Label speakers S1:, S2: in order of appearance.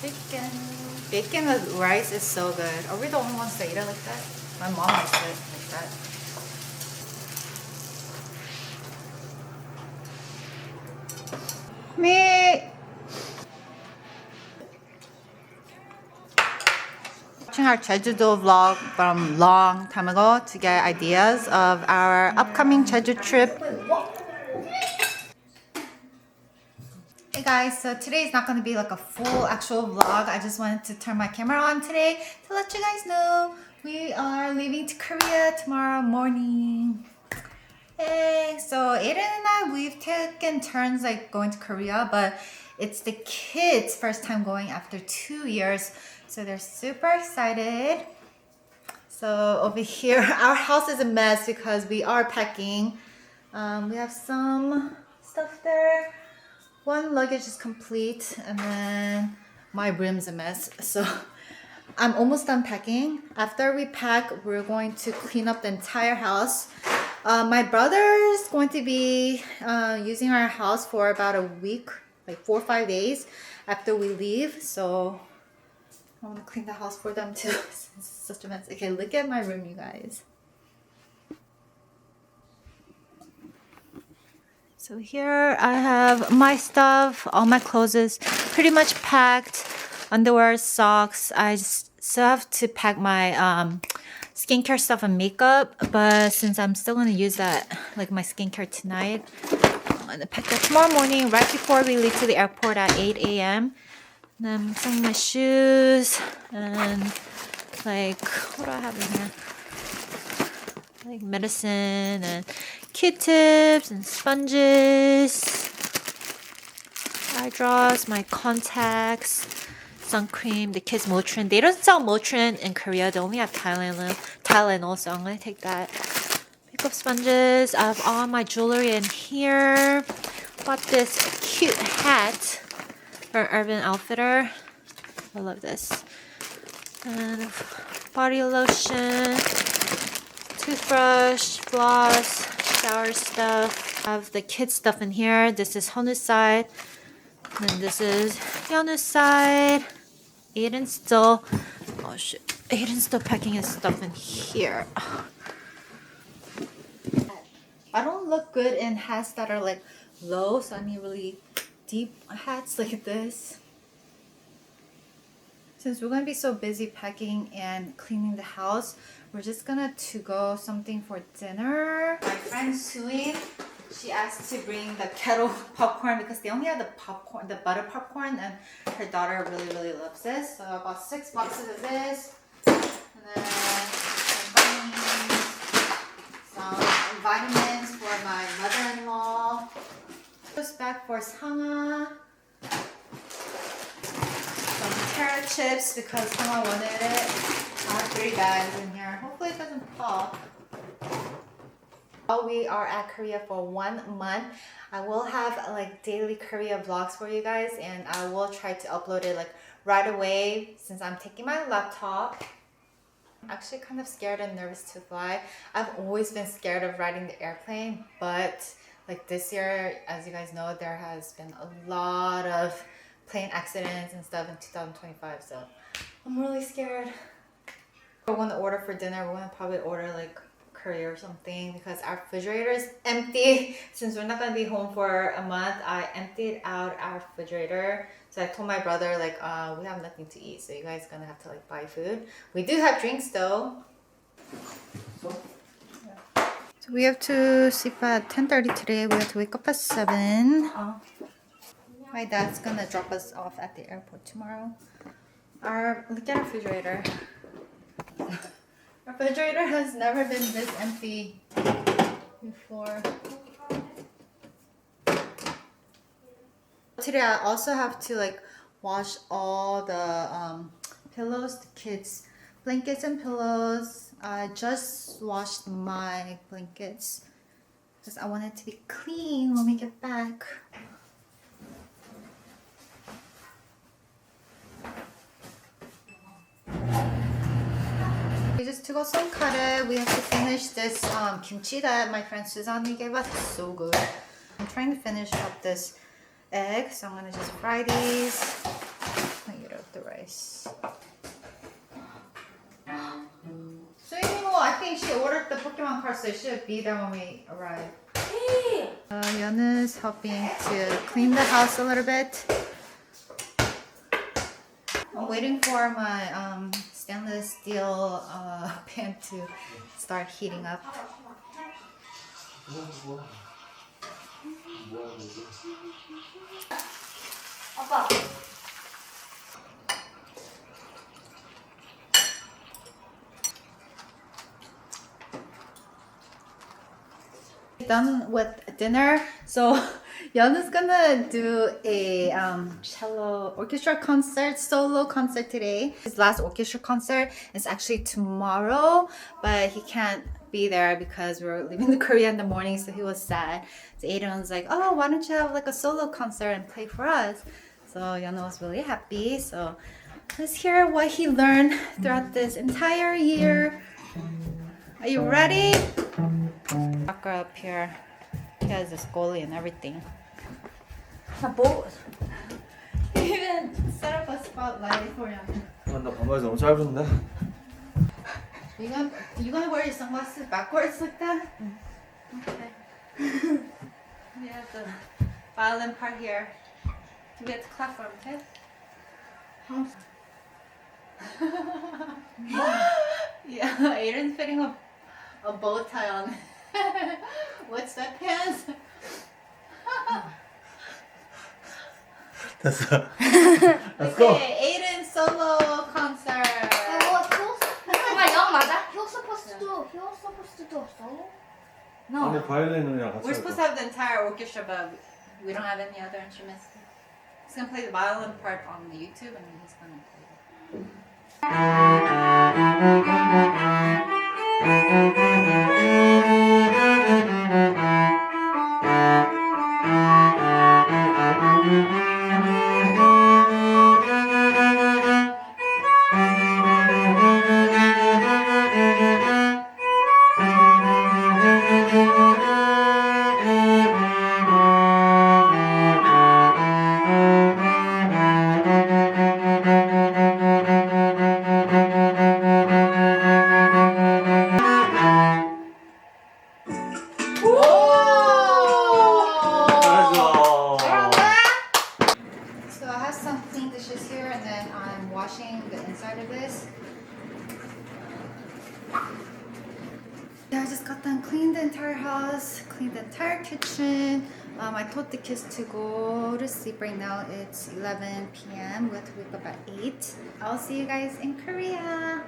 S1: Bacon. Bacon with rice is so good. Are we the only ones that eat it like that? My mom likes it like that. Me. Watching our Jeju-do vlog from long time ago to get ideas of our upcoming Jeju trip. Hey guys, so today is not going to be like a full actual vlog. I just wanted to turn my camera on today to let you guys know we are leaving to Korea tomorrow morning. Hey, so Aiden and I, we've taken turns like going to Korea, but it's the kids' first time going after 2 years. So they're super excited. So over here, our house is a mess because we are packing. We have some stuff there. One luggage is complete, and then my room's a mess. So I'm almost done packing. After we pack, we're going to clean up the entire house. My brother's going to be using our house for about a week, like 4 or 5 days after we leave. So I want to clean the house for them too. Since it's such a mess. Okay, look at my room, you guys. So here I have my stuff, all my clothes is pretty much packed. Underwear, socks. I still have to pack my skincare stuff and makeup, but since I'm still going to use that, like my skincare tonight, I'm going to pack that tomorrow morning right before we leave to the airport at 8 a.m. And then some of my shoes and like, what do I have in here? Like medicine and Q-tips and sponges, eye drops, my contacts, sun cream, the kids Motrin. They don't sell Motrin in Korea. They only have Thailand also. I'm going to take that. Makeup sponges. I have all my jewelry in here. Bought this cute hat for Urban Outfitter. I love this. And body lotion, toothbrush, floss, shower stuff. I have the kids stuff in here. This is Honu's side. And this is Yeonu's side. Aiden's still, oh shit. Aiden's still packing his stuff in here. I don't look good in hats that are like low, so I need really deep hats like this. Since we're gonna be so busy packing and cleaning the house, we're just gonna to-go something for dinner. My friend Suin, she asked to bring the kettle popcorn because they only have the popcorn, the butter popcorn, and her daughter really loves this. So I bought 6 boxes of this, and then some vitamins for my mother-in-law. This back for Sangha. Carrot chips because someone wanted it. I have 3 bags in here. Hopefully it doesn't fall. While we are at Korea for 1 month, I will have like daily Korea vlogs for you guys, and I will try to upload it like right away since I'm taking my laptop. I'm actually kind of scared and nervous to fly. I've always been scared of riding the airplane, but like this year, as you guys know, there has been a lot of plane accidents and stuff in 2025, so I'm really scared. We're going to order for dinner. We're going to probably order like curry or something because our refrigerator is empty. Since we're not going to be home for a month, I emptied out our refrigerator. So I told my brother like we have nothing to eat, so you guys are going to have to like buy food. We do have drinks though. So we have to sleep at 10:30 today. We have to wake up at 7. My dad's gonna drop us off at the airport tomorrow. Look at our refrigerator. Our refrigerator has never been this empty before. Today I also have to like wash all the pillows, the kids' blankets and pillows. I just washed my blankets because I want it to be clean when we get back. We just took out some curry. We have to finish this kimchi that my friend Suzanne gave us. It's so good. I'm trying to finish up this egg, so I'm gonna just fry these. rice. Suimo, I think she ordered the Pokemon cards, so it should be there when we arrive. Yana's helping to clean the house a little bit. I'm waiting for my stainless steel pan to start heating up.
S2: 아빠.
S1: Done with dinner, so Yana's gonna do a cello orchestra concert, solo concert today. His last orchestra concert is actually tomorrow, but he can't be there because we're leaving the Korea in the morning, so he was sad. So Aiden was like, "Oh, why don't you have like a solo concert and play for us?" So Yana was really happy. So let's hear what he learned throughout this entire year. Are you ready? Rocker up here. He has this goalie and everything.
S2: 뭐?
S1: He even set up a spotlight for him.
S3: 나 반바지 너무 짧은데?
S1: You gonna wear your sunglasses backwards like that? Okay. We have the violin part here. Do we have to clap for him too? Yeah, Aiden's fitting a bow tie on. What's that pants?
S3: 됐어. Let's go.
S1: Okay, Aiden solo concert.
S2: 정말 영 맞아? He was supposed to do a solo?
S1: No,
S3: 아니 바이올린이랑 같이.
S1: we're supposed to have the entire orchestra, but we don't have any other instruments. He's gonna play the violin part on the YouTube, and he's gonna play it. So I have some clean dishes here, and then I'm washing the inside of this. I just got done cleaned the entire house, cleaned the entire kitchen. I told the kids to go to sleep right now. It's 11 p.m. We have to wake up at 8. I'll see you guys in Korea.